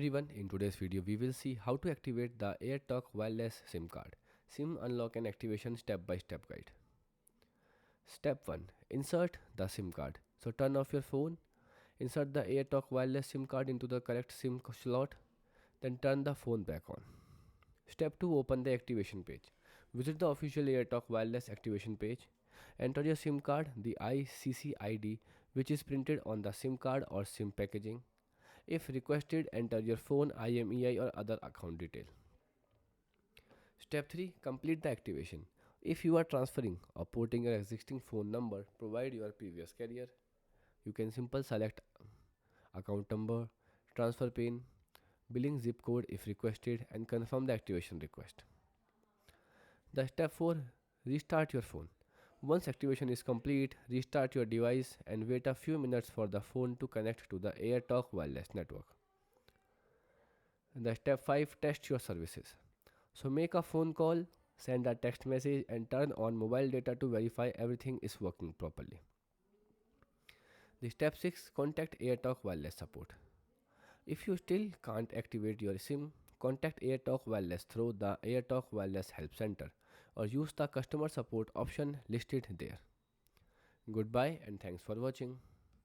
Everyone, in today's video we will see how to activate the Airtalk wireless SIM card. SIM unlock and activation step by step guide. Step 1. Insert the SIM card. So turn off your phone, insert the Airtalk wireless SIM card into the correct SIM slot, then turn the phone back on. Step 2. Open the activation page. Visit the official Airtalk wireless activation page. Enter your SIM card, the ICC ID which is printed on the SIM card or SIM packaging. If requested, enter your phone IMEI or other account detail. Step 3. Complete the activation. If you are transferring or porting your existing phone number, provide your previous carrier. You can simply select account number, transfer pin, billing zip code if requested, and confirm the activation request. The step 4. Restart your phone. Once activation is complete, restart your device and wait a few minutes for the phone to connect to the Airtalk wireless network. The step 5. Test your services. So make a phone call, send a text message and turn on mobile data to verify everything is working properly. The step 6. Contact Airtalk wireless support. If you still can't activate your SIM, contact Airtalk wireless through the Airtalk wireless help center or use the customer support option listed there. Goodbye and thanks for watching.